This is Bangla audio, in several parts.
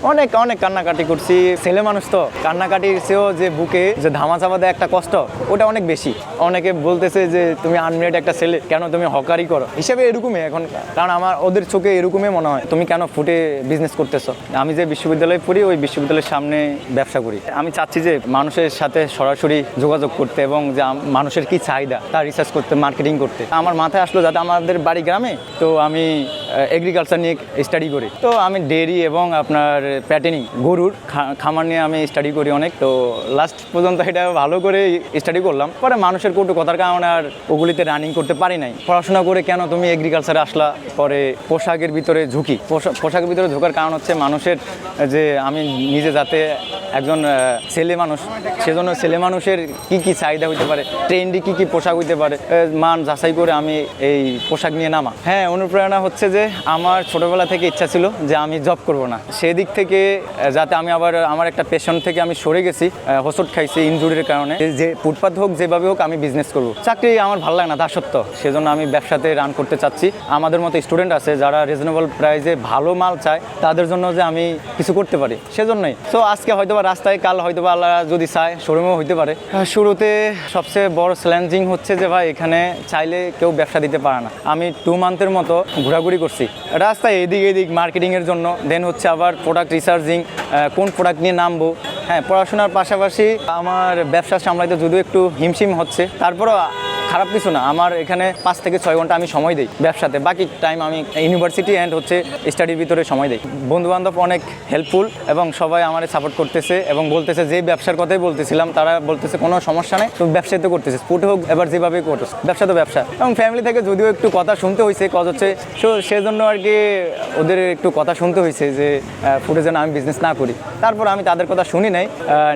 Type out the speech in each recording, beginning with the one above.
অনেক অনেক কান্নাকাটি করছি, ছেলে মানুষ তো কান্নাকাটির চেয়েও যে বুকে যে ধামাচাপা দেয় একটা কষ্ট, ওটা অনেক বেশি। অনেকে বলতেছে যে তুমি আনমেরিড একটা ছেলে, কেন তুমি হকারি করো, হিসাবে এরকমই এখন, কারণ আমার ওদের চোখে এরকমই মনে হয়, তুমি কেন ফুটে বিজনেস করতেছো। আমি যে বিশ্ববিদ্যালয়ে পড়ি ওই বিশ্ববিদ্যালয়ের সামনে ব্যবসা করি। আমি চাচ্ছি যে মানুষের সাথে সরাসরি যোগাযোগ করতে এবং যে মানুষের কি চাহিদা তা রিসার্চ করতে, মার্কেটিং করতে। আমার মাথায় আসলো যাতে আমাদের বাড়ি গ্রামে, তো আমি এগ্রিকালচার নিয়ে স্টাডি করি। তো আমি ডেয়ারি এবং আপনার প্যাটেনিং গরুর খামার নিয়ে আমি স্টাডি করি অনেক। তো লাস্ট পর্যন্ত এটা ভালো করে স্টাডি করলাম, পরে মানুষের কটু কথার কারণে আর ওগুলিতে রানিং করতে পারি নাই। পড়াশোনা করে কেন তুমি এগ্রিকালচারে আসলা, পরে পোশাকের ভিতরে ঝুঁকি, পোশাকের ভিতরে ঝোঁকার কারণ হচ্ছে মানুষের যে আমি নিজে যাতে একজন ছেলে মানুষ, সেজন্য ছেলে মানুষের কি কি চাহিদা হইতে পারে, ট্রেন্ডি কি কি পোশাক হইতে পারে, মান যাচাই করে আমি এই পোশাক নিয়ে নামা। হ্যাঁ, অনুপ্রেরণা হচ্ছে যে আমার ছোটোবেলা থেকে ইচ্ছা ছিল যে আমি জব করব না, সেদিক থেকে যাতে আমি আবার আমার একটা পেশন থেকে আমি সরে গেছি, হোঁচট খাইছি ইনজুরির কারণে, যে ফুটপাথ হোক যেভাবে হোক আমি বিজনেস করব। চাকরি আমার ভালো লাগে না, তা সত্য, সেজন্য আমি ব্যবসাতে রান করতে চাচ্ছি। আমাদের মতো স্টুডেন্ট আছে যারা রিজনেবল প্রাইসে ভালো মাল চায়, তাদের জন্য যে আমি কিছু করতে পারি সেজন্যই। সো আজকে হয়তো বা রাস্তায়, কাল হয়তো বা আল্লাহ যদি চায় শোরুমেও হইতে পারে। শুরুতে সবচেয়ে বড় চ্যালেঞ্জিং হচ্ছে যে ভাই এখানে চাইলে কেউ ব্যবসা দিতে পারে না। আমি 2 মান্থের মতো ঘোরাঘুরি করছি রাস্তায়, এদিক মার্কেটিংয়ের জন্য, দেন হচ্ছে আবার প্রোডাক্ট রিসার্চিং, কোন প্রোডাক্ট নিয়ে নামবো। হ্যাঁ, পড়াশোনার পাশাপাশি আমার ব্যবসা সামলাইতে যদিও একটু হিমশিম হচ্ছে, তারপরও খারাপ কিছু না। আমার এখানে 5 থেকে 6 ঘন্টা আমি সময় দিই ব্যবসাতে, বাকি টাইম আমি ইউনিভার্সিটি অ্যান্ড হচ্ছে স্টাডির ভিতরে সময় দিই। বন্ধুবান্ধব অনেক হেল্পফুল এবং সবাই আমার সাপোর্ট করতেছে এবং বলতেছে যে ব্যবসার কথাই বলতেছিলাম, তারা বলতেছে কোনো সমস্যা নেই, তো ব্যবসায় তো করতেছে, ফুটে হোক এবার যেভাবে করতেছে, ব্যবসা তো ব্যবসা। এবং ফ্যামিলি থেকে যদিও একটু কথা শুনতে হয়েছে, কজ হচ্ছে সেজন্য আর কি ওদের একটু কথা শুনতে হয়েছে যে ফুটে যেন আমি বিজনেস না করি। তারপর আমি তাদের কথা শুনি নাই,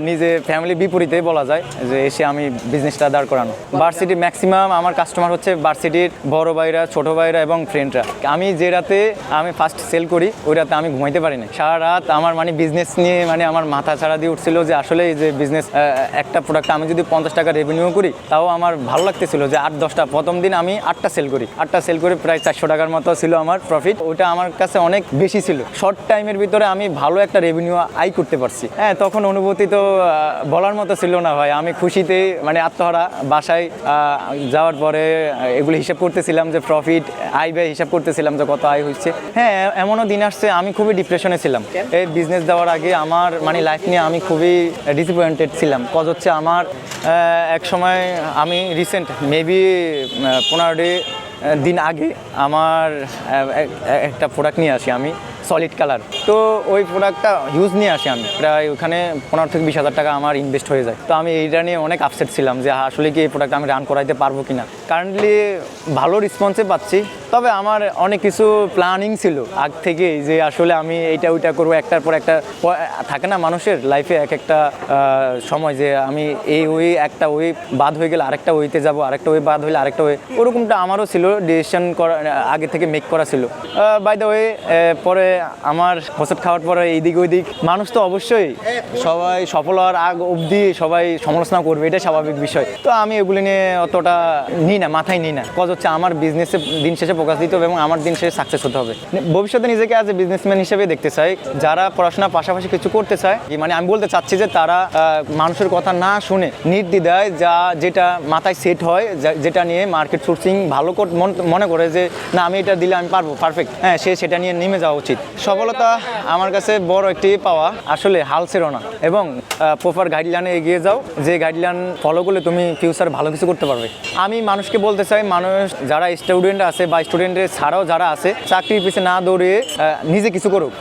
নিজে ফ্যামিলির বিপরীতেই বলা যায় যে এসে আমি বিজনেসটা দাঁড় করানো। ভার্সিটি ম্যাক্সিমাম আমার কাস্টমার হচ্ছে ভার্সিটির বড় ভাইরা, ছোট ভাইরা এবং ফ্রেন্ডরা। আমি যে রাতে আমি ফার্স্ট সেল করি ওই রাতে আমি ঘুমাইতে পারি না, সারা রাত আমার মানে বিজনেস নিয়ে মানে আমার মাথা ছাড়া দিয়ে উঠছিল যে আসলে এই যে বিজনেস একটা প্রোডাক্ট আমি যদি 50 টাকা রেভিনিউ করি তাও আমার ভালো লাগতেছিল যে 8-10টা, প্রথম দিন আমি 8টা সেল করি, 8টা সেল করে প্রায় 400 টাকার মতো ছিল আমার প্রফিট। ওইটা আমার কাছে অনেক বেশি ছিল, শর্ট টাইমের ভিতরে আমি ভালো একটা রেভিনিউ আয় করতে পারছি। হ্যাঁ, তখন অনুভূতি তো বলার মতো ছিল না ভাই, আমি খুশিতে মানে আত্মহারা। বাসায় যাওয়ার পরে এগুলো হিসাব করতেছিলাম যে প্রফিট আয় ব্যয় হিসাব করতেছিলাম যে কত আয় হচ্ছে। হ্যাঁ, এমনও দিন আসছে আমি খুবই ডিপ্রেশনে ছিলাম এই বিজনেস দেওয়ার আগে। আমার মানে লাইফ নিয়ে আমি খুবই ডিসঅ্যাপয়েন্টেড ছিলাম, কজ হচ্ছে আমার এক সময় আমি রিসেন্ট মেবি 15 দিন আগে আমার একটা প্রোডাক্ট নিয়ে আসি আমি, সলিড কালার। তো ওই প্রোডাক্টটা ইউজ নিয়ে আসি আমি, প্রায় ওখানে 15 থেকে 20 হাজার টাকা আমার ইনভেস্ট হয়ে যায়। তো আমি এইটা নিয়ে অনেক আপসেট ছিলাম যে আসলে কি এই প্রোডাক্ট আমি রান করাইতে পারবো কিনা। কারেন্টলি ভালো রেসপন্সে পাচ্ছি, তবে আমার অনেক কিছু প্ল্যানিং ছিল আগ থেকে যে আসলে আমি এইটা ওইটা করবো, একটার পর একটা থাকে না মানুষের লাইফে এক একটা সময় যে আমি এই ওই একটা ওই বাদ হয়ে গেলে আরেকটা ওইতে যাবো, আরেকটা ওই বাদ হইলে আরেকটা ওই, ওরকমটা আমারও ছিল, ডিসিশন করা আগে থেকে মেক করা ছিল। বাই দ্য ওয়ে পরে আমার হোঁচট খাওয়ার পরে এইদিক ওইদিক মানুষ তো অবশ্যই সবাই সফল হওয়ার আগ অবধি সবাই সমালোচনা করবে, এটা স্বাভাবিক বিষয়। তো আমি এগুলি নিয়ে অতটা নিই না, মাথায় নিই না, কজ হচ্ছে আমার বিজনেসে দিন শেষে ফোকাস দিতে হবে এবং আমার দিন শেষে সাকসেস হতে হবে। ভবিষ্যতে নিজেকে অ্যাজ এ বিজনেসম্যান হিসেবে দেখতে চাই। যারা পড়াশোনার পাশাপাশি কিছু করতে চায়, মানে আমি বলতে চাচ্ছি যে তারা মানুষের কথা না শুনে নির্দ্বিধায় যেটা মাথায় সেট হয়, যেটা নিয়ে মার্কেট সোর্সিং ভালো মনে করে যে না আমি এটা দিলে আমি পারবো পারফেক্ট, হ্যাঁ সেটা নিয়ে নেমে যাওয়া উচিত। সফলতা আমার কাছে বড় একটি পাওয়া, আসলে হাল ছেড়ো না এবং প্রপার গাইডলাইনে এগিয়ে যাও, যে গাইডলাইন ফলো করলে তুমি ফিউচার ভালো কিছু করতে পারবে। আমি মানুষকে বলতে চাই, মানুষ যারা স্টুডেন্ট আছে বা স্টুডেন্টের ছাড়াও যারা আছে, চাকরির পিছনে না দৌড়িয়ে নিজে কিছু করুক।